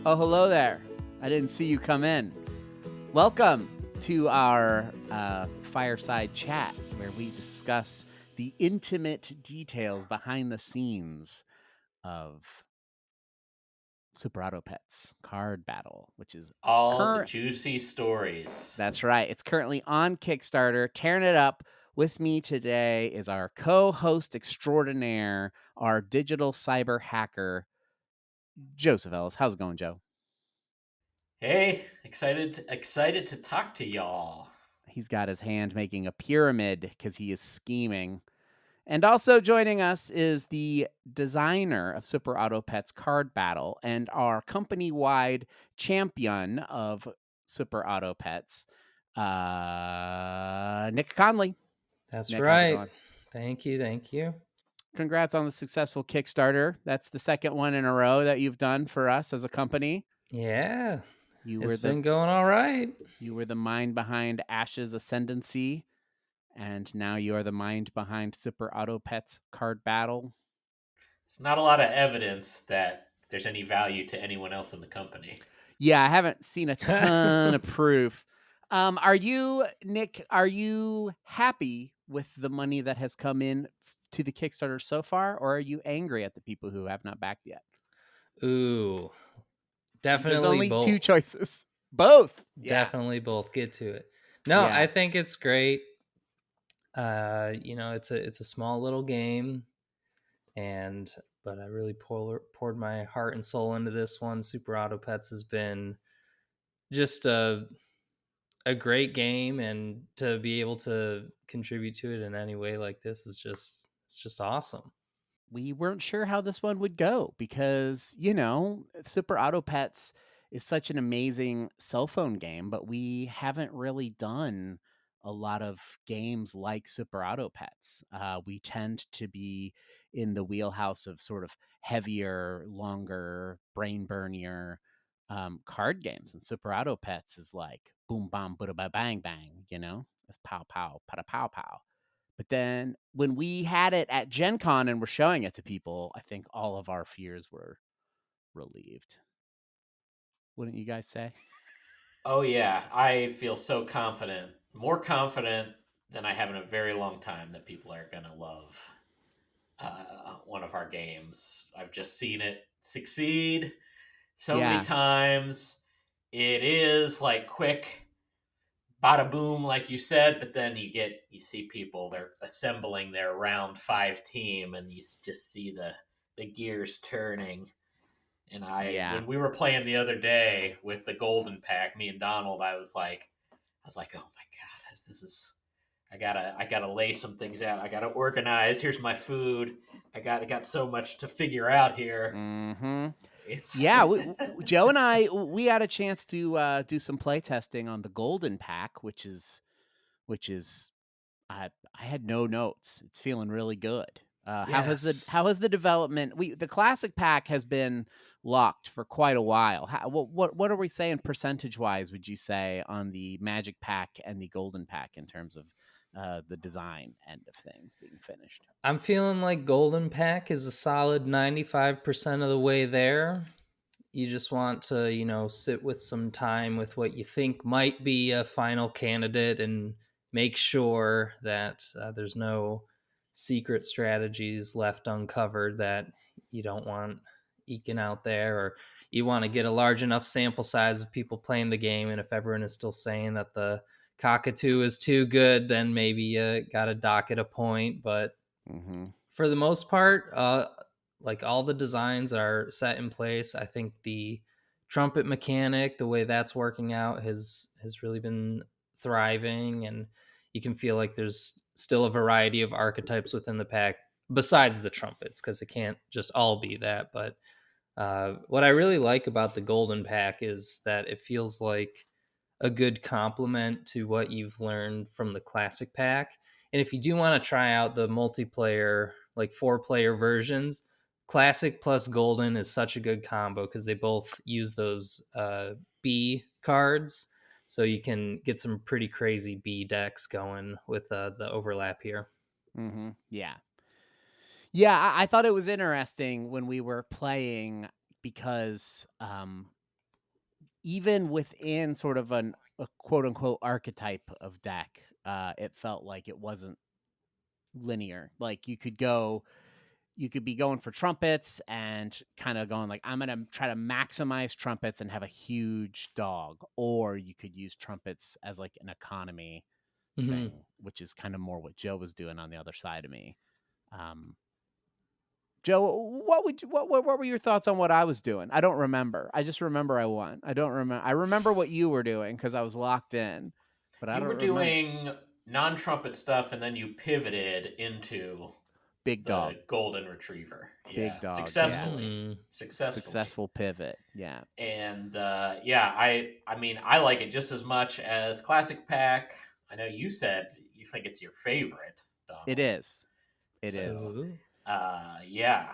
Oh, hello there. I didn't see you come in. Welcome to our fireside chat where we discuss the intimate details behind the scenes of Super Auto Pets Card Battle, which is All the current. juicy stories. That's right. It's currently on Kickstarter. Tearing it up with me today is our co-host extraordinaire, our digital cyber hacker, Joseph Ellis. How's it going, Joe? Hey, excited to talk to y'all. He's got his hand making a pyramid because he is scheming. And also joining us is the designer of Super Auto Pets Card Battle and our company-wide champion of Super Auto Pets, Nick Conley. That's Nick, how's it right. going? Thank you. Congrats on the successful Kickstarter. That's the second one in a row that you've done for us as a company. Yeah, You it's were been going all right. You were the mind behind Ash's Ascendancy, and now you are the mind behind Super Auto Pets Card Battle. There's not a lot of evidence that there's any value to anyone else in the company. Yeah, I haven't seen a ton of proof. Are you, Nick, are you happy with the money that has come in to the Kickstarter so far, or are you angry at the people who have not backed yet? Ooh, There's definitely only both. two choices. Both. Yeah. Definitely both. Get to it. No, Yeah. I think it's great. It's a small little game, but I really poured my heart and soul into this one. Super Auto Pets has been just a great game, and to be able to contribute to it in any way like this is just awesome. We weren't sure how this one would go because, Super Auto Pets is such an amazing cell phone game, but we haven't really done a lot of games like Super Auto Pets. We tend to be in the wheelhouse of sort of heavier, longer, brain burnier card games. And Super Auto Pets is like boom, bam, bada, ba, bang, bang, It's pow, pow, pada, pow, pow. But then when we had it at Gen Con and were showing it to people, I think all of our fears were relieved. Wouldn't you guys say? Oh yeah, I feel so confident, more confident than I have in a very long time that people are gonna love one of our games. I've just seen it succeed so many Yeah. times. It is like quick bada boom, like you said, but then you see people, they're assembling their round 5 team, and you just see the gears turning. And Yeah. when we were playing the other day with the golden pack, me and Donald, I was like, oh my god, this is. I gotta lay some things out. I gotta organize. Here's my food. I got so much to figure out here. Mm-hmm. It's Yeah, Joe and I, we had a chance to do some play testing on the golden pack, which is I had no notes. It's feeling really good. Yes. How has the development? The classic pack has been locked for quite a while. What are we saying percentage wise? Would you say on the Magic pack and the Golden pack in terms of the design end of things being finished? I'm feeling like Golden Pack is a solid 95% of the way there. You just want to, sit with some time with what you think might be a final candidate and make sure that there's no secret strategies left uncovered that you don't want eking out there, or you want to get a large enough sample size of people playing the game. And if everyone is still saying that the cockatoo is too good, then maybe you got to dock it a point. But Mm-hmm. for the most part, like all the designs are set in place. I think the trumpet mechanic, the way that's working out, has really been thriving, and you can feel like there's still a variety of archetypes within the pack besides the trumpets, because it can't just all be that. But what I really like about the golden pack is that it feels like a good complement to what you've learned from the classic pack. And if you do want to try out the multiplayer, like 4-player versions, classic plus golden is such a good combo because they both use those B cards. So you can get some pretty crazy B decks going with the overlap here. Mm-hmm. Yeah. Yeah, I thought it was interesting when we were playing because even within sort of a quote unquote archetype of deck, it felt like it wasn't linear. Like you could be going for trumpets and kind of going like, I'm going to try to maximize trumpets and have a huge dog, or you could use trumpets as like an economy Mhm. thing, which is kind of more what Joe was doing on the other side of me. Joe, what were your thoughts on what I was doing? I don't remember. I just remember I won. I don't remember. I remember what you were doing because I was locked in, but I You don't were remember. doing non-trumpet stuff, and then you pivoted into Big dog, the golden retriever. big Yeah, dog. Yeah, successfully. successful pivot. Yeah, And yeah, I mean, I like it just as much as Classic Pack. I know you said you think it's your favorite, it Donald. is. It So is. Ooh. yeah,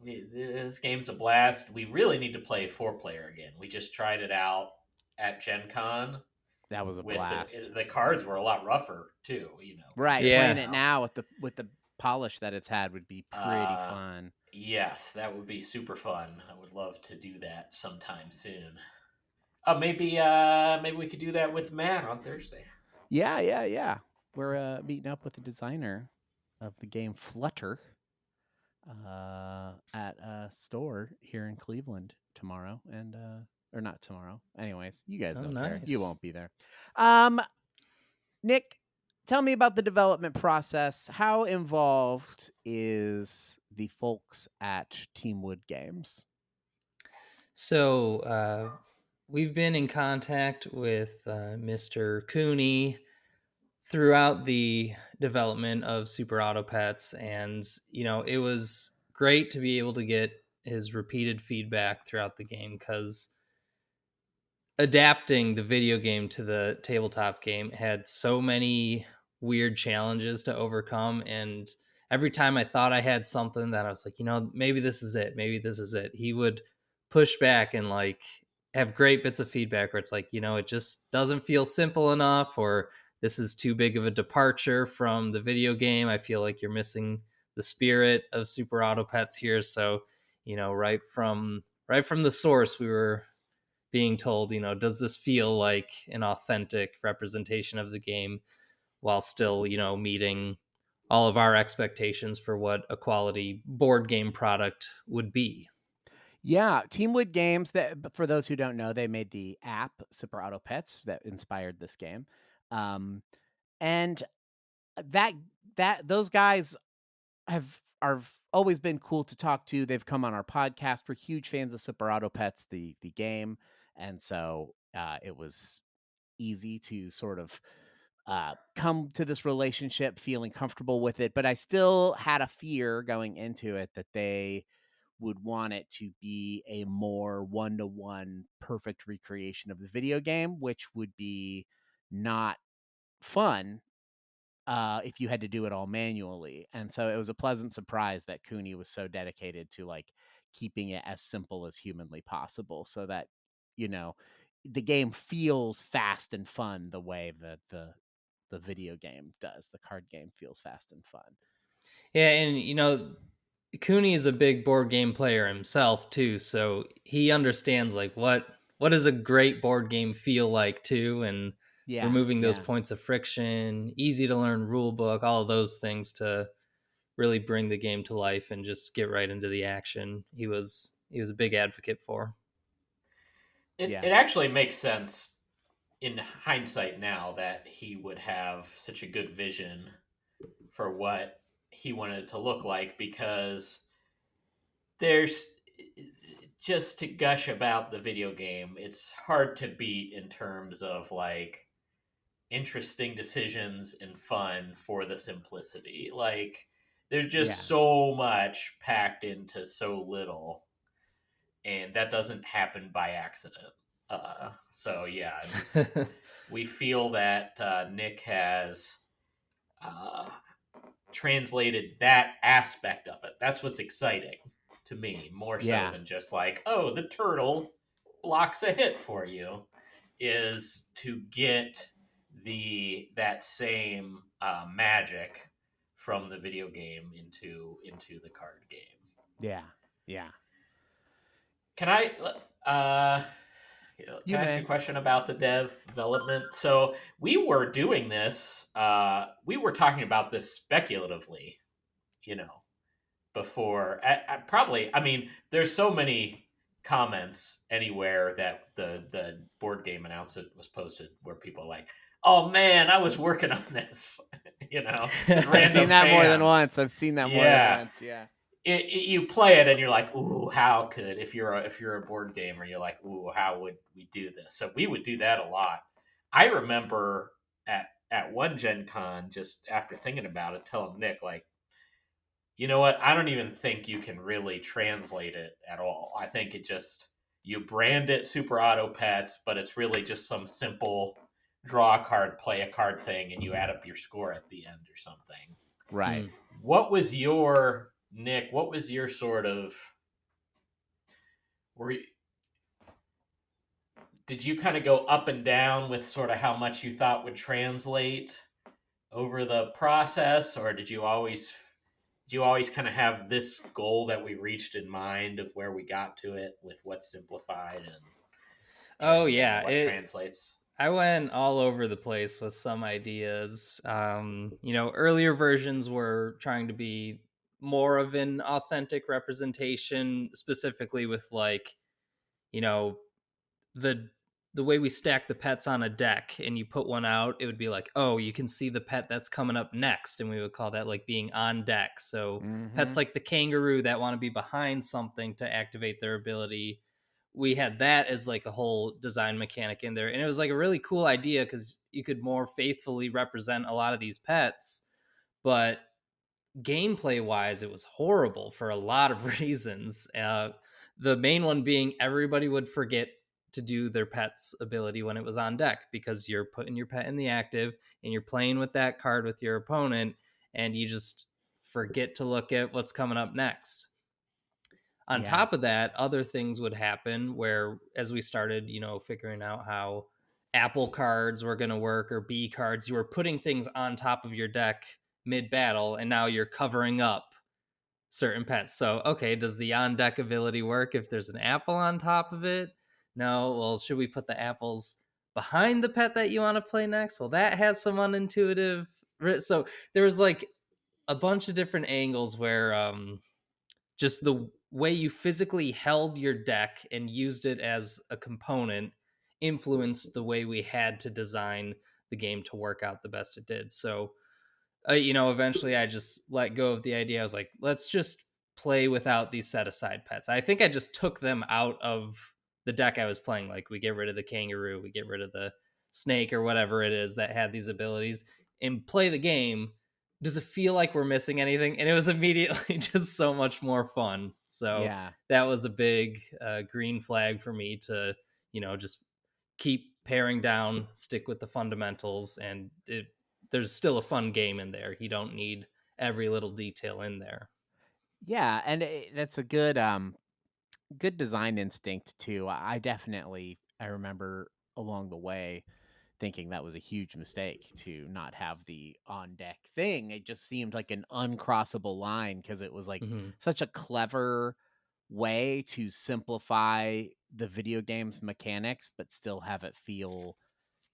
this game's a blast. We really need to play 4-player again. We just tried it out at Gen Con That was a with blast. the cards were a lot rougher too, Right, compared to playing Yeah. it now. now with the polish that it's had would be pretty Uh, fun. yes, that would be super fun. I would love to do that sometime soon. Maybe we could do that with Matt on Thursday. Yeah, yeah, yeah. We're meeting up with the designer of the game Flutter at a store here in Cleveland tomorrow, and or not tomorrow. Anyways, you guys Oh, don't care. You nice. won't be there. Um, Nick, tell me about the development process. How involved is the folks at Teamwood Games? So we've been in contact with Mr. Cooney throughout the development of Super Auto Pets, and it was great to be able to get his repeated feedback throughout the game because adapting the video game to the tabletop game had so many weird challenges to overcome, and every time I thought I had something that I was like, maybe this is it, maybe this is it, he would push back and like have great bits of feedback where it's like, it just doesn't feel simple enough, or this is too big of a departure from the video game. I feel like you're missing the spirit of Super Auto Pets here. So right from the source, we were being told, does this feel like an authentic representation of the game while still, meeting all of our expectations for what a quality board game product would be. Yeah, Teamwood Games. That for those who don't know, they made the app Super Auto Pets that inspired this game, and that those guys are always been cool to talk to. They've come on our podcast. We're huge fans of Super Auto Pets, the game, and so it was easy to sort of come to this relationship feeling comfortable with it. But I still had a fear going into it that they would want it to be a more one-to-one perfect recreation of the video game, which would be not fun if you had to do it all manually. And so it was a pleasant surprise that Cooney was so dedicated to like keeping it as simple as humanly possible so that, you know, the game feels fast and fun the way that the video game does. The card game feels fast and fun. Yeah, and Cooney is a big board game player himself too, so he understands like what does a great board game feel like too, and Yeah, removing those yeah. points of friction, easy to learn rule book, all of those things to really bring the game to life and just get right into the action. He was a big advocate for. It Yeah. it actually makes sense in hindsight now that he would have such a good vision for what he wanted it to look like, because there's just to gush about the video game, it's hard to beat in terms of like interesting decisions and fun for the simplicity. Like there's just Yeah. so much packed into so little, and that doesn't happen by accident. So yeah, we feel that Nick has uh, translated that aspect of it. That's what's exciting to me, more so Yeah. than just like, oh, the turtle blocks a hit for you. Is to get that same magic from the video game into the card game. Yeah. Yeah. Can I You can I ask you may. a question about the development? So we were doing this. We were talking about this speculatively, you know, before. Probably, I mean, there's so many comments anywhere that the board game announcement was posted where people are like, "Oh man, I was working on this," just I've seen random that more than fans. once. I've seen that more than Yeah, once. Yeah. you play it and you're like, ooh, how could if you're a board gamer, you're like, ooh, how would we do this? So we would do that a lot. I remember at one Gen Con, just after thinking about it, telling Nick like, you know what? I don't even think you can really translate it at all. I think it just you brand it Super Auto Pets, but it's really just some simple draw a card, play a card thing, and you add up your score at the end or something. Right. Hmm. What was your Nick? What was your sort of were you, did you kind of go up and down with sort of how much you thought would translate over the process, or did you always kind of have this goal that we reached in mind of where we got to it with what's simplified Oh and yeah, what it. translates? I went all over the place with some ideas. Earlier versions were trying to be more of an authentic representation, specifically with like, you know, the the way we stack the pets on a deck and you put one out, it would be like, oh, you can see the pet that's coming up next, and we would call that like being on deck. So Mm-hmm. pets like the kangaroo that want to be behind something to activate their ability, we had that as like a whole design mechanic in there, and it was like a really cool idea because you could more faithfully represent a lot of these pets. But gameplay wise, it was horrible for a lot of reasons. The main one being everybody would forget to do their pet's ability when it was on deck because you're putting your pet in the active and you're playing with that card with your opponent, and you just forget to look at what's coming up next. On Yeah. top of that, other things would happen where, as we started, figuring out how Apple cards were going to work or B cards, you were putting things on top of your deck mid battle, and now you're covering up certain pets. So, okay, does the on deck ability work if there's an apple on top of it? No. Well, should we put the apples behind the pet that you want to play next? Well, that has some unintuitive. So, there was like a bunch of different angles where just the way you physically held your deck and used it as a component influenced the way we had to design the game to work out the best it did. So, eventually I just let go of the idea. I was like, let's just play without these set aside pets. I think I just took them out of the deck I was playing. Like, we get rid of the kangaroo, we get rid of the snake or whatever it is that had these abilities, and play the game. Does it feel like we're missing anything? And it was immediately just so much more fun. So Yeah. that was a big green flag for me to, just keep paring down, stick with the fundamentals, and there's still a fun game in there. You don't need every little detail in there. Yeah, and that's a good design instinct too. I definitely I remember along the way thinking that was a huge mistake to not have the on deck thing. It just seemed like an uncrossable line because it was like Hmm. such a clever way to simplify the video game's mechanics but still have it feel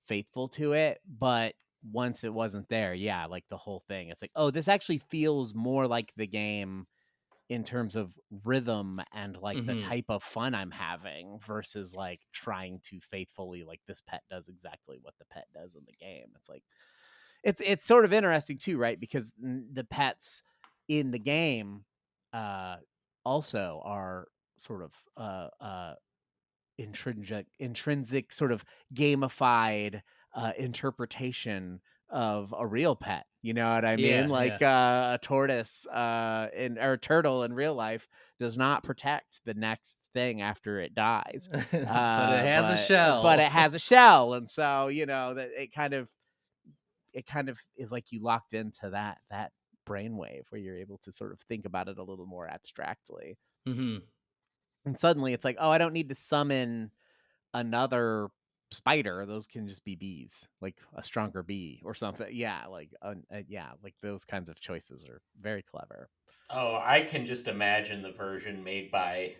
faithful to it. But once it wasn't there, yeah, like the whole thing, it's like, oh, this actually feels more like the game in terms of rhythm and like the Hmm. type of fun I'm having versus like trying to faithfully like this pet does exactly what the pet does in the game. It's like it's sort of interesting too, right? Because the pets in the game uh also are sort of intrinsic sort of gamified interpretation of a real pet. You know what I mean? Yeah, Like yeah. a tortoise in or a turtle in real life does not protect the next thing after it dies. But it has a But shell. it has a shell, and so you know that it kind of is like you locked into that brainwave where you're able to sort of think about it a little more abstractly. Hmm. And suddenly it's like, oh, I don't need to summon another spider. Those can just be bees, like a stronger bee or something. Yeah, yeah, like those kinds of choices are very clever. Oh, I can just imagine the version made by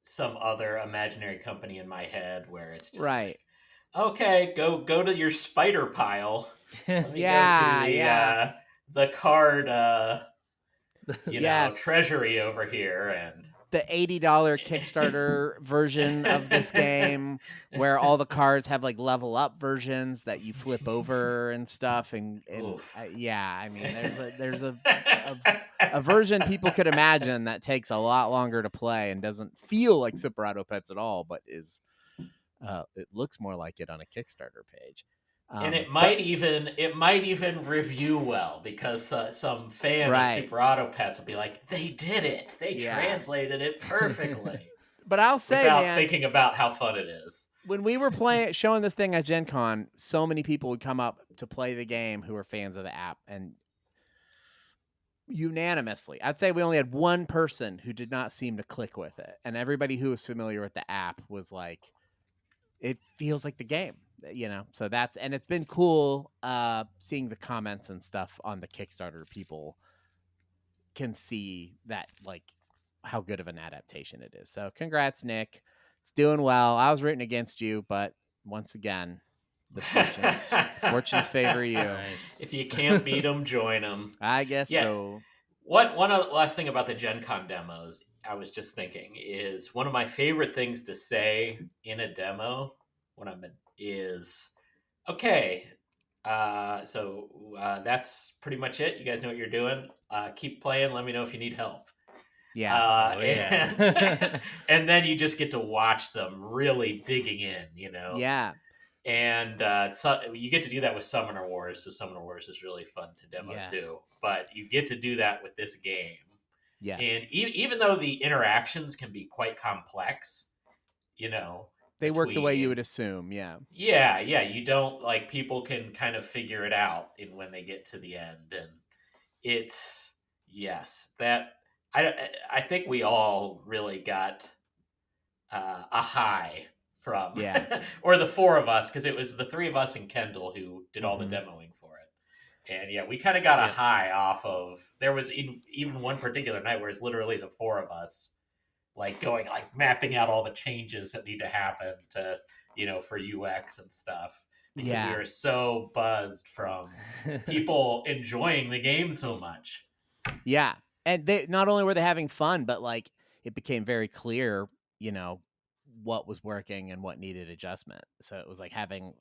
some other imaginary company in my head where it's just Right. like, okay, go to your spider pile. Let me go to Yeah, yeah. the card Yes. treasury over here and The $80 Kickstarter version of this game where all the cards have like level up versions that you flip over and stuff and oof. yeah, I mean a a version people could imagine that takes a lot longer to play and doesn't feel like Super Auto Pets at all, but is it looks more like it on a Kickstarter page. And But it might even review well because some fan of right, Super Auto Pets will be like, they did it, they yeah. translated it perfectly, But I'll say, without man, thinking about how fun it is. when we were playing showing this thing at Gen Con, so many people would come up to play the game who were fans of the app, and unanimously, I'd say we only had one person who did not seem to click with it, and everybody who was familiar with the app was like, it feels like the game, so that's, and it's been cool seeing the comments and stuff on the Kickstarter. People can see that, like, how good of an adaptation it is. So congrats, Nick. It's doing well. I was rooting against you, but once again, the fortunes favor you. Nice. If you can't beat them, join them. I guess Yeah. so. One other last thing about the Gen Con demos, I was just thinking, is one of my favorite things to say in a demo when is, okay, that's pretty much it. You guys know what you're doing. Keep playing. Let me know if you need help. Yeah. Oh yeah. And then you just get to watch them really digging in. Yeah. And so you get to do that with Summoner Wars. So Summoner Wars is really fun to demo Yeah. too. But you get to do that with this game. Yes. And even though the interactions can be quite complex, they work the way you between would assume. Yeah. yeah, you don't, like, people can kind of figure it out when they get to the end, and it's, yes, that I think we all really got a high from, Yeah. or the four of us, because it was the three of us and Kendall who did all the Mhm. demoing for it, and yeah, we kind of got a Yep. high off of. There was even one particular night where it's literally the four of us, like, going, like, mapping out all the changes that need to happen to, for UX and stuff, because we Yeah. were so buzzed from people enjoying the game so much. Yeah. And they not only were they having fun, but like it became very clear, what was working and what needed adjustment. So it was like having,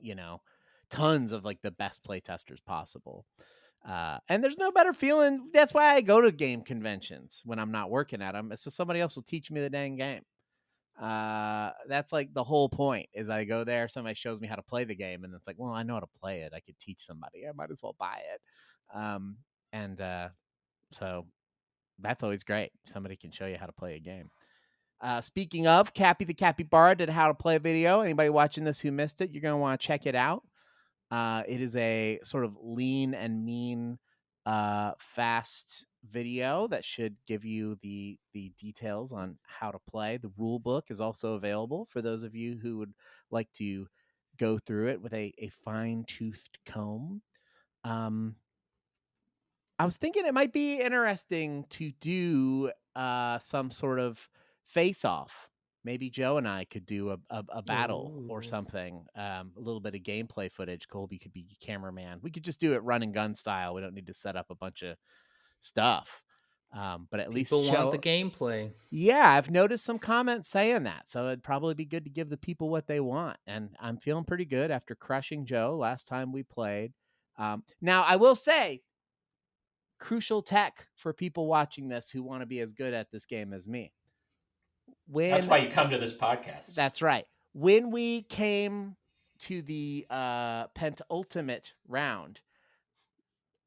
tons of like the best play testers possible. And there's no better feeling. That's why I go to game conventions when I'm not working at them. It's so somebody else will teach me the dang game. That's like the whole point is I go there, somebody shows me how to play the game, and it's like, well, I know how to play it. I could teach somebody. I might as well buy it. And so that's always great. Somebody can show you how to play a game. Speaking of, Cappy the Capybara did how to play a video. Anybody watching this who missed it, you're going to want to check it out. It is a sort of lean and mean, fast video that should give you the details on how to play. The rule book is also available for those of you who would like to go through it with a fine-toothed comb. I was thinking it might be interesting to do some sort of face-off. Maybe Joe and I could do a battle or Ooh. something. A little bit of gameplay footage. Colby could be cameraman. We could just do it run and gun style. We don't need to set up a bunch of stuff. But at least People want the show. gameplay. Yeah, I've noticed some comments saying that. So it'd probably be good to give the people what they want. And I'm feeling pretty good after crushing Joe last time we played. Now, I will say, crucial tech for people watching this who want to be as good at this game as me. That's When why you come to this podcast. That's right. When we came to the penultimate round,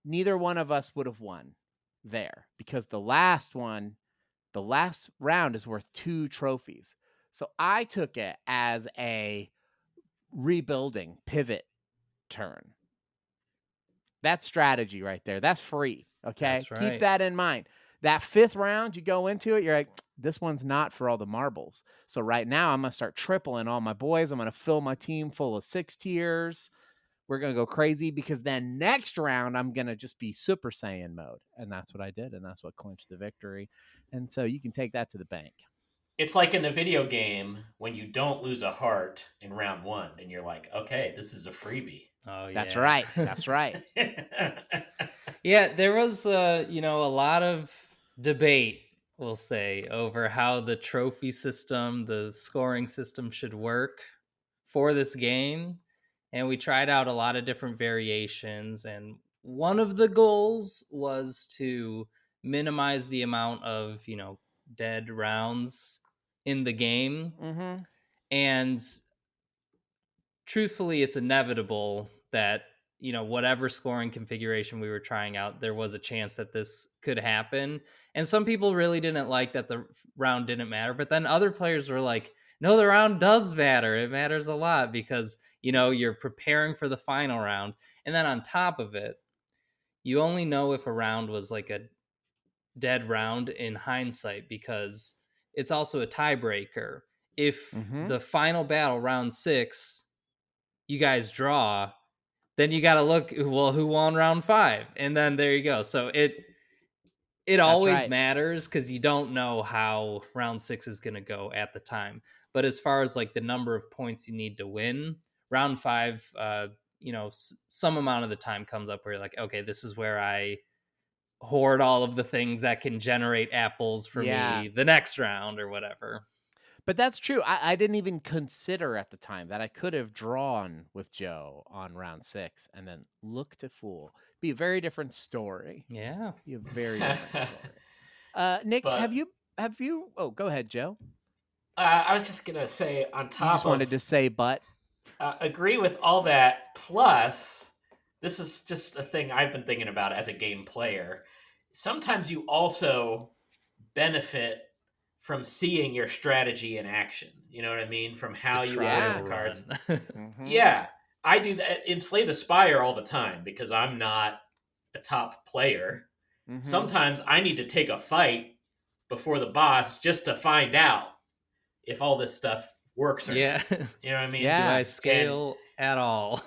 neither one of us would have won there because the last round is worth 2 trophies. So I took it as a rebuilding pivot turn. That's strategy right there. That's free. Okay. That's right. Keep that in mind. That 5th round, you go into it, you're like, this one's not for all the marbles. So right now, I'm going to start tripling all my boys. I'm going to fill my team full of 6 tiers. We're going to go crazy because then next round, I'm going to just be Super Saiyan mode. And that's what I did. And that's what clinched the victory. And so you can take that to the bank. It's like in a video game when you don't lose a heart in round one, and you're like, okay, this is a freebie. Oh That's yeah. right. That's right. Yeah, there was a lot of debate, we'll say, over how the trophy system, the scoring system should work for this game. And we tried out a lot of different variations, and one of the goals was to minimize the amount of, dead rounds in the game. Mm-hmm. And truthfully, it's inevitable that whatever scoring configuration we were trying out, there was a chance that this could happen. And some people really didn't like that the round didn't matter, but then other players were like, no, the round does matter. It matters a lot because you're preparing for the final round. And then on top of it, you only know if a round was like a dead round in hindsight, because it's also a tiebreaker. If Mm-hmm. the final battle, round 6, you guys draw, then you got to look, well, who won round 5, and then there you go. So it That's always right. matters because you don't know how round 6 is going to go at the time. But as far as like the number of points you need to win, round 5, some amount of the time comes up where you're like, okay, this is where I hoard all of the things that can generate apples for Yeah. me the next round or whatever. But that's true. I didn't even consider at the time that I could have drawn with Joe on round 6 and then look to fool. Be a very different story. Yeah. Be a very different story. Nick, But have you oh, go ahead, Joe. I was just gonna say, on You just top wanted of to say but. agree with all that. Plus, this is just a thing I've been thinking about as a game player. Sometimes you also benefit from seeing your strategy in action. You know what I mean? From The how you play with Yeah. the trial cards. run. Mm-hmm. Yeah, I do that in Slay the Spire all the time because I'm not a top player. Mm-hmm. Sometimes I need to take a fight before the boss just to find out if all this stuff works or Yeah. not. You know what I mean? Do I Yeah. And scale at all?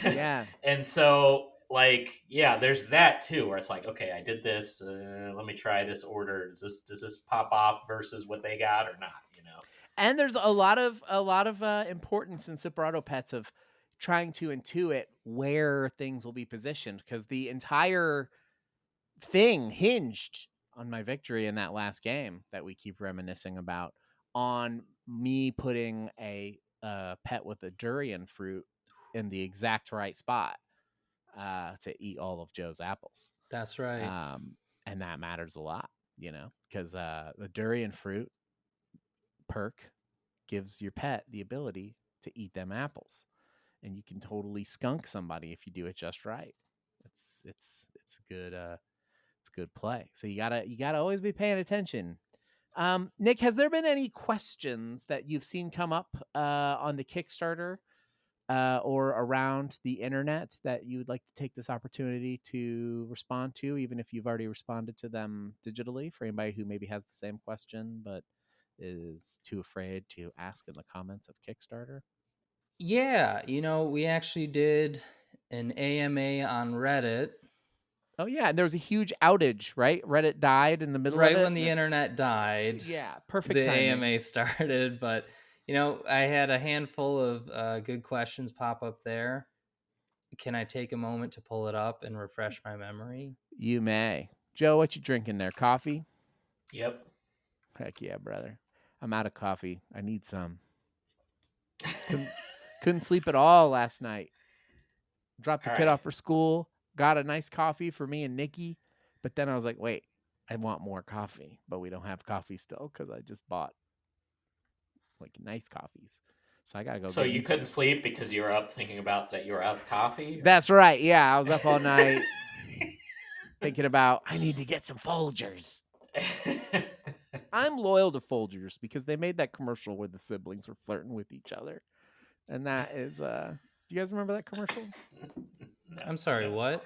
Yeah. and so like yeah, there's that too where it's like, okay, I did this, let me try this order. Does this pop off versus what they got or not, you know? And there's a lot of importance in Super Auto Pets of trying to intuit where things will be positioned because the entire thing hinged on my victory in that last game that we keep reminiscing about on me putting a pet with a durian fruit in the exact right spot to eat all of Joe's apples. That's right. Um, and that matters a lot, because the durian fruit perk gives your pet the ability to eat them apples, and you can totally skunk somebody if you do it just right. It's a good it's a good play. So you gotta always be paying attention. Nick, has there been any questions that you've seen come up on the Kickstarter or around the internet that you would like to take this opportunity to respond to, even if you've already responded to them digitally, for anybody who maybe has the same question but is too afraid to ask in the comments of Kickstarter? Yeah, we actually did an AMA on Reddit Oh yeah, and there was a huge outage, right? Reddit died in the middle of right it. when the internet died. Yeah, perfect The timing. AMA started, but I had a handful of good questions pop up there. Can I take a moment to pull it up and refresh my memory? You may. Joe, what you drinking there? Coffee? Yep. Heck yeah, brother. I'm out of coffee. I need some. Couldn't couldn't sleep at all last night. Dropped the All kid right. off for school, got a nice coffee for me and Nikki, but then I was like, wait, I want more coffee, but we don't have coffee still because I just bought like nice coffees. So I gotta go So get you me some. couldn't sleep because you were up thinking about that you were out of coffee, or That's right. Yeah, I was up all night thinking about I need to get some Folgers. I'm loyal to Folgers because they made that commercial where the siblings were flirting with each other. And that is do you guys remember that commercial? no, I'm sorry, no, what?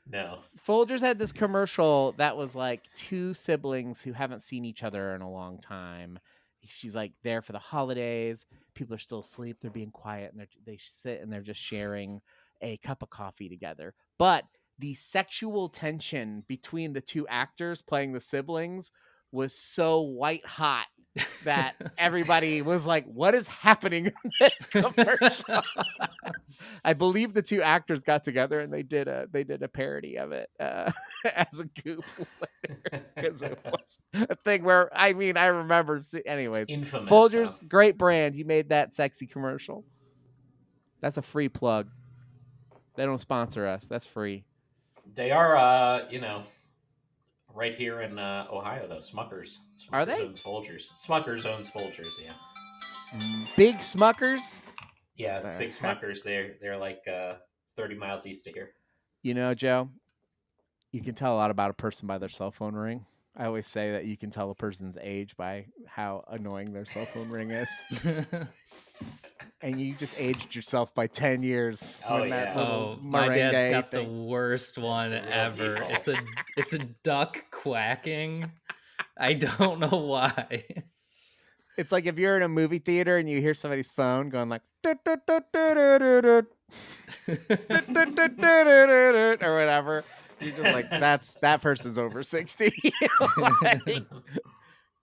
no. Folgers had this commercial that was like two siblings who haven't seen each other in a long time. She's like there for the holidays. People are still asleep. They're being quiet and they sit and they're just sharing a cup of coffee together. But the sexual tension between the two actors playing the siblings was so white hot that everybody was like, "What is happening in this commercial?" I believe the two actors got together and they did a parody of it as a goof because it was a thing where I mean I remember. It's Anyways, infamous, huh? Folgers, great brand. You made that sexy commercial. That's a free plug. They don't sponsor us. That's free. They are, right here in Ohio, though. Smuckers. Are Smuckers they owns Folgers. Smuckers owns Folgers, yeah. big Smuckers? Yeah, The big heck? Smuckers. They're like 30 miles east of here. You know, Joe, you can tell a lot about a person by their cell phone ring. I always say that you can tell a person's age by how annoying their cell phone ring is. And you just aged yourself by 10 years Oh, when that yeah. little Oh, my dad's merengue got the thing. worst one the real ever. default. It's a duck quacking. I don't know why. It's like if you're in a movie theater and you hear somebody's phone going like or whatever. You're just like, that person's over 60. Like,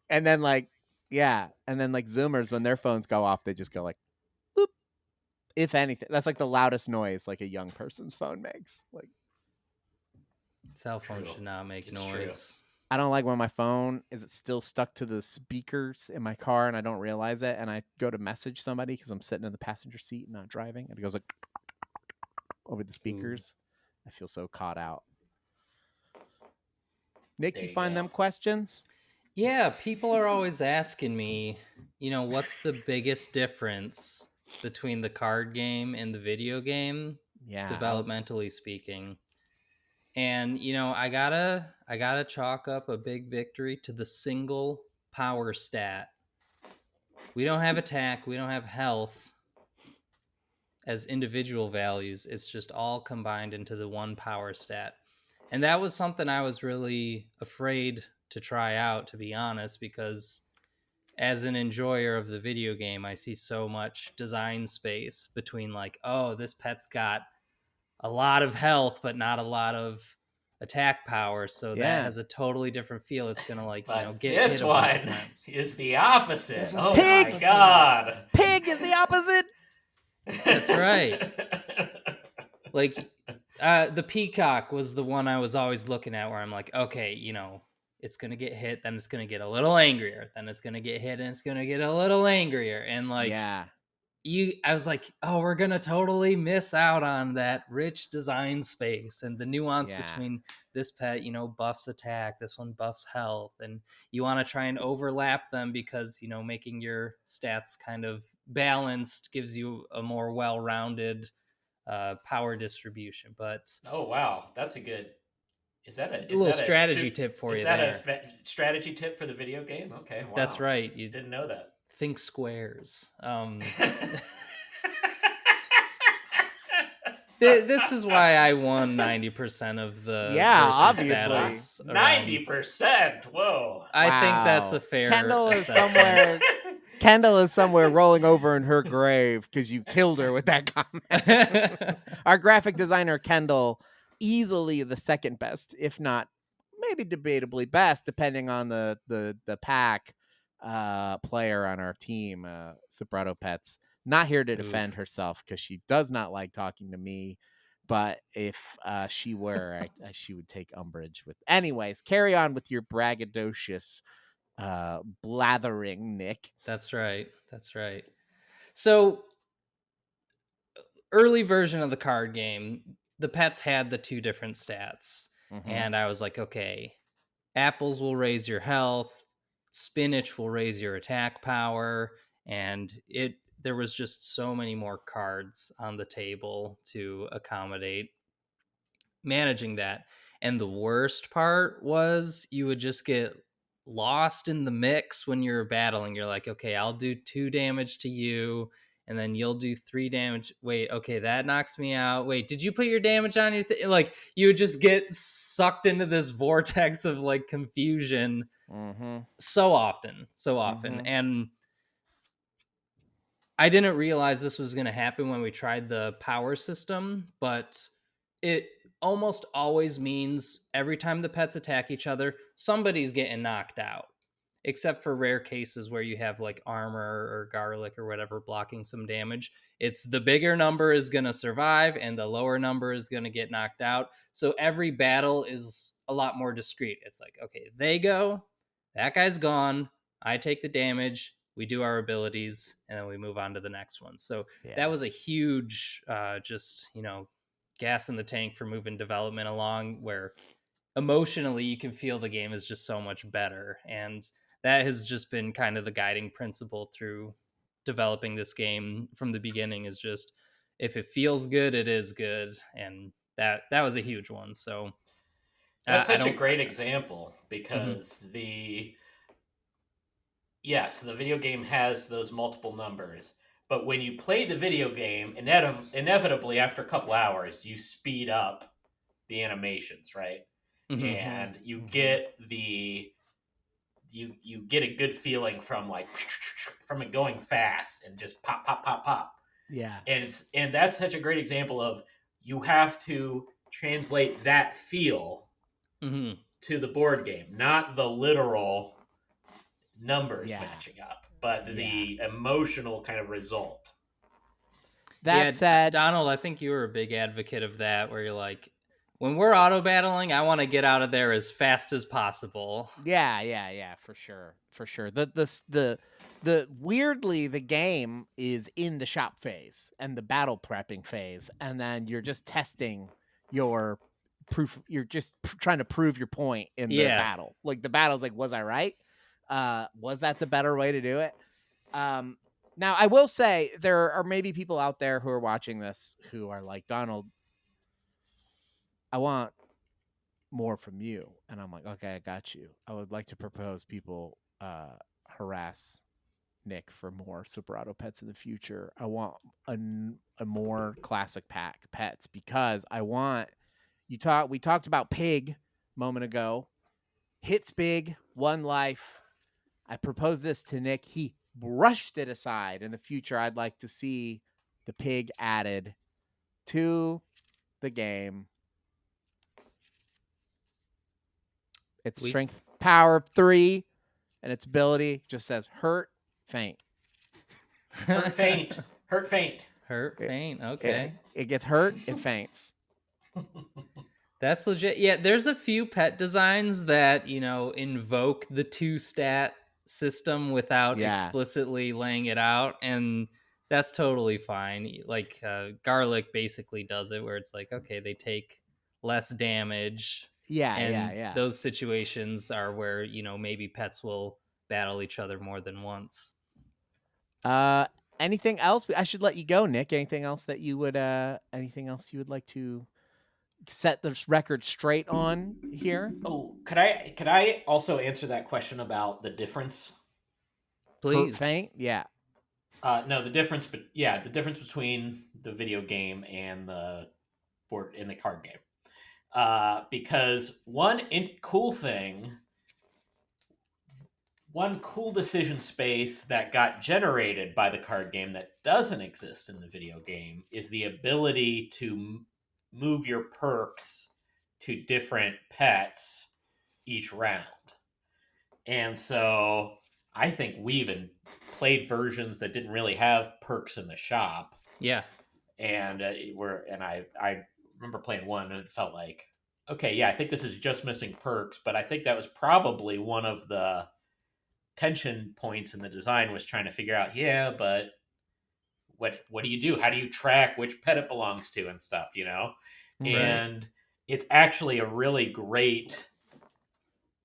and then like, yeah. And then like Zoomers, when their phones go off, they just go like, boop. If anything, that's like the loudest noise like a young person's phone makes. Like, Cell phone True. should not make It's true. noise. I don't like when my phone is still stuck to the speakers in my car and I don't realize it. And I go to message somebody because I'm sitting in the passenger seat and not driving. And it goes like over the speakers. I feel so caught out. Nick, There you you find go. them questions? Yeah, people are always asking me, what's the biggest difference between the card game and the video game, Yeah. developmentally speaking. And I gotta chalk up a big victory to the single power stat. We don't have attack, we don't have health as individual values. It's just all combined into the one power stat. And that was something I was really afraid to try out, to be honest, because as an enjoyer of the video game, I see so much design space between like, oh, this pet's got a lot of health, but not a lot of attack power. So that Yeah. has a totally different feel. It's going to But get this hit a bunch of one times. is the opposite. This was Oh the my Pig! god. Pig is the opposite. That's right. Like the peacock was the one I was always looking at where I'm like, okay, it's going to get hit, then it's going to get a little angrier, then it's going to get hit and it's going to get a little angrier. And like, yeah. I was like, oh, we're going to totally miss out on that rich design space and the nuance Yeah. between this pet, buffs attack, this one buffs health. And you want to try and overlap them because, making your stats kind of balanced gives you a more well-rounded power distribution. But Oh wow, that's a good. Is that a a little strategy tip for is you that there. a strategy tip for the video game? Okay, wow. That's right. You Didn't know that. think squares. This is why I won 90% of the Yeah, versus obviously. battles. 90%. Whoa. I think that's a fair Kendall is assessment. somewhere. Kendall is somewhere rolling over in her grave because you killed her with that comment. Our graphic designer Kendall, easily the second best, if not maybe debatably best, depending on the pack player on our team, Sobrato Pets. Not here to defend herself because she does not like talking to me. But if she were, she would take umbrage with. Anyways, carry on with your braggadocious blathering, Nick. That's right. So early version of the card game, the pets had the two different stats. And I was like, okay, apples will raise your health, spinach will raise your attack power, and there was just so many more cards on the table to accommodate managing that. And the worst part was you would just get lost in the mix when you're battling. You're like, okay, I'll do 2 damage to you, and then you'll do 3 damage. Wait, okay, that knocks me out. Wait, did you put your damage on your like you would just get sucked into this vortex of like confusion so often. And I didn't realize this was going to happen when we tried the power system, but it almost always means every time the pets attack each other, somebody's getting knocked out. except for rare cases where you have like armor or garlic or whatever blocking some damage. It's the bigger number is going to survive and the lower number is going to get knocked out. So every battle is a lot more discreet. It's like, okay, they go, that guy's gone, I take the damage, we do our abilities, and then we move on to the next one. So Yeah. that was a huge, just, gas in the tank for moving development along, where emotionally you can feel the game is just so much better. And that has just been kind of the guiding principle through developing this game from the beginning, is just, if it feels good, it is good. And that was a huge one. So That's I such a don't. great example Mhm. because the video game has those multiple numbers, but when you play the video game, inevitably after a couple hours, you speed up the animations, right? Mhm. Mm-hmm. And you Mm-hmm. get you get a good feeling from like from it going fast and just pop pop pop pop. Yeah. And that's such a great example of, you have to translate that feel Mhm. to the board game, not the literal numbers Yeah. matching up, but Yeah. the emotional kind of result. That Yeah, said, Donald, I think you were a big advocate of that, where you're like, when we're auto battling, I want to get out of there as fast as possible. yeah, for sure, for sure. The weirdly, the game is in the shop phase and the battle prepping phase, and then you're just testing your proof. You're just trying to prove your point in the Yeah. battle. Like the battle's like, was I right? Was that the better way to do it? Um, Now I will say there are maybe people out there who are watching this who are like, Donald, I want more from you. And I'm like, okay, I got you. I would like to propose people harass Nick for more Super Auto Pets in the future. I want a more classic pack pets because I want we talked about Pig a moment ago. Hits big, one life. I proposed this to Nick. He brushed it aside. In the future, I'd like to see the pig added to the game. Its We strength power 3 and its ability just says hurt, faint. Hurt faint, hurt faint. Hurt It, faint. it, Okay. it gets hurt, it faints. That's legit. Yeah, there's a few pet designs that, invoke the two stat system without Yeah. explicitly laying it out. And that's totally fine. Like, Garlic basically does it, where it's like, okay, they take less damage. And Yeah. those situations are where, maybe pets will battle each other more than once. Uh Anything else? I should let you go, Nick. Anything else you would like to set this record straight on here? Oh, could I also answer that question about the difference? Hurt, Please. faint? Yeah. No, the difference, but yeah, the difference between the video game and the board in the card game. Because one cool decision space that got generated by the card game that doesn't exist in the video game is the ability to move your perks to different pets each round. And so I think we even played versions that didn't really have perks in the shop, Yeah. and I remember playing one and it felt like, okay, yeah, I think this is just missing perks, but I think that was probably one of the tension points in the design, was trying to figure out, yeah, but what do you do? How do you track which pet it belongs to and stuff, you know? Mhm. Right. And it's actually a really great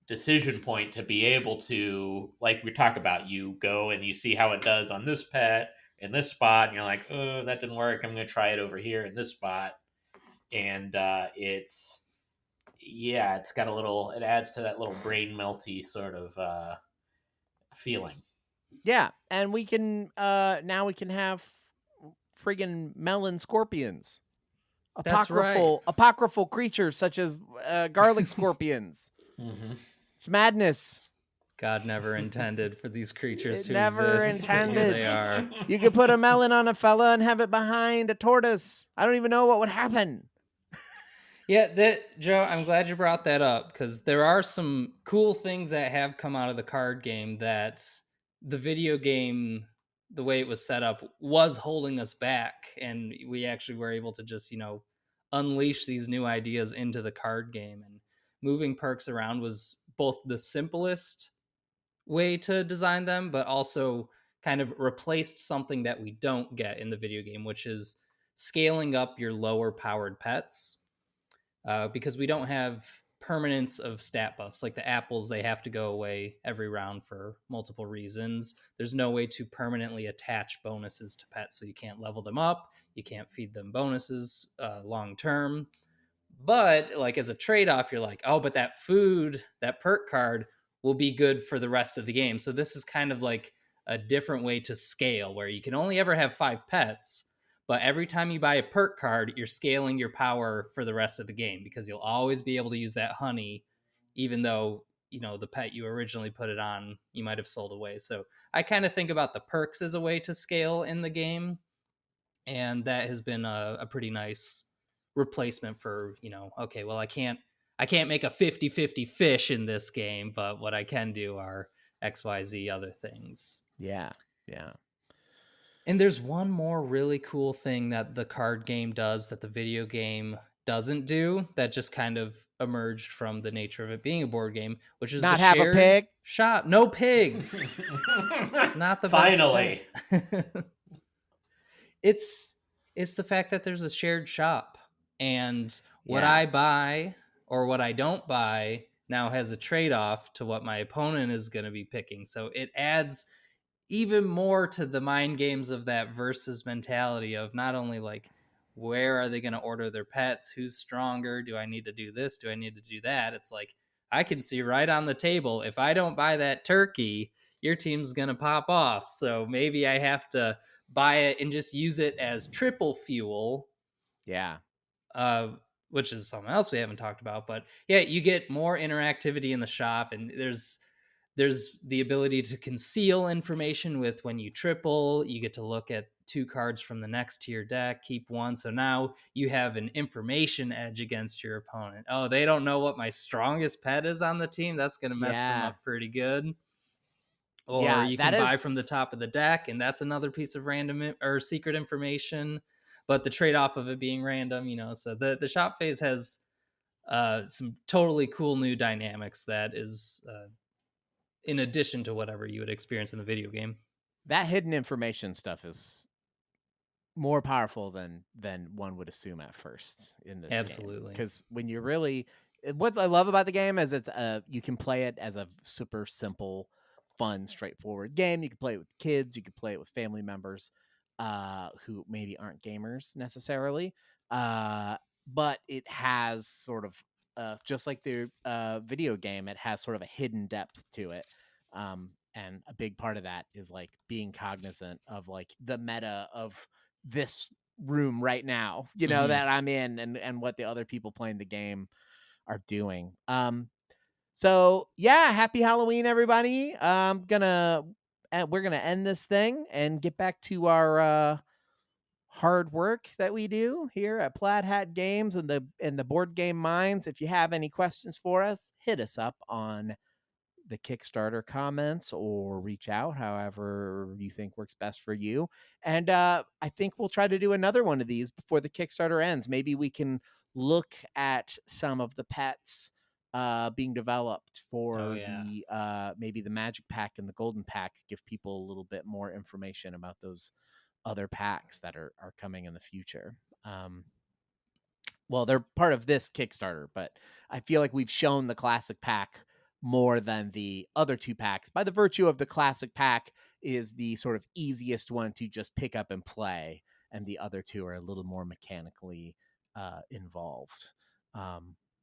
decision point to be able to, like we talk about, you go and you see how it does on this pet in this spot, and you're like, oh, that didn't work, I'm going to try it over here in this spot. And it's got it adds to that little brain melty sort of feeling. Yeah, and we can now we can have friggin' melon scorpions. That's right. Apocryphal creatures such as garlic scorpions. Mm-hmm. It's madness. God never intended for these creatures It to never exist, but here intended. they are. You could put a melon on a fella and have it behind a tortoise. I don't even know what would happen. Yeah, Joe, I'm glad you brought that up because there are some cool things that have come out of the card game that the video game, the way it was set up, was holding us back, and we actually were able to just unleash these new ideas into the card game. And moving perks around was both the simplest way to design them, but also kind of replaced something that we don't get in the video game, which is scaling up your lower powered pets. Because we don't have permanence of stat buffs. Like the apples, they have to go away every round for multiple reasons. There's no way to permanently attach bonuses to pets, so you can't level them up, you can't feed them bonuses long term. But like as a trade-off, you're like, oh, but that food, that perk card will be good for the rest of the game. So this is kind of like a different way to scale where you can only ever have 5 pets, but every time you buy a perk card, you're scaling your power for the rest of the game because you'll always be able to use that honey, even though the pet you originally put it on, you might have sold away. So I kind of think about the perks as a way to scale in the game, and that has been a pretty nice replacement for okay, well, I can't make a 50-50 fish in this game, but what I can do are XYZ other things. Yeah. Yeah. And there's one more really cool thing that the card game does that the video game doesn't do, that just kind of emerged from the nature of it being a board game, which is the Not have a shared pig. shop. No pigs. It's not the best Finally. pet. It's the fact that there's a shared shop, and what Yeah. I buy or what I don't buy now has a trade-off to what my opponent is going to be picking. So it adds even more to the mind games of that versus mentality of not only like where are they going to order their pets, who's stronger, do I need to do this, do I need to do that. It's like I can see right on the table, if I don't buy that turkey, your team's going to pop off. So maybe I have to buy it and just use it as triple fuel, Yeah. uh, which is something else we haven't talked about. But yeah, you get more interactivity in the shop, and there's the ability to conceal information with when you triple. You get to look at 2 cards from the next to your deck, keep one. So now you have an information edge against your opponent. Oh, they don't know what my strongest pet is on the team. That's going to mess them Yeah. up pretty good. Or Yeah. you That can buy from the is. top of the deck, and that's another piece of random or secret information. But the trade off of it being random, so the shop phase has some totally cool new dynamics that is in addition to whatever you would experience in the video game. That hidden information stuff is more powerful than one would assume at first in this game. Absolutely. Because when you really, what I love about the game is it's you can play it as a super simple, fun, straightforward game. You can play it with kids, you can play it with family members who maybe aren't gamers necessarily. But it has sort of just like the video game, it has sort of a hidden depth to it. And a big part of that is like being cognizant of like the meta of this room right now, that I'm in, and what the other people playing the game are doing. So yeah, happy Halloween, everybody. We're gonna end this thing and get back to our hard work that we do here at Plaid Hat Games and the board game minds. If you have any questions for us, hit us up on the Kickstarter comments or reach out however you think works best for you. And I think we'll try to do another one of these before the Kickstarter ends. Maybe we can look at some of the pets being developed for the maybe the magic pack and the golden pack, give people a little bit more information about those other packs that are coming in the future. Well, they're part of this Kickstarter, but I feel like we've shown the classic pack more than the other 2 packs by the virtue of the classic pack is the sort of easiest one to just pick up and play, and the other 2 are a little more mechanically involved.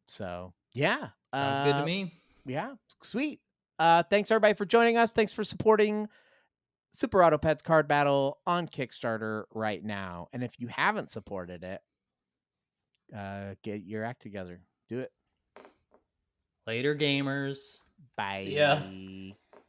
So yeah, Sounds good to me. yeah, sweet. Thanks everybody for joining us. Thanks for supporting Super Auto Pets Card Battle on Kickstarter right now. And if you haven't supported it, get your act together. Do it. Later, gamers. Bye. See ya.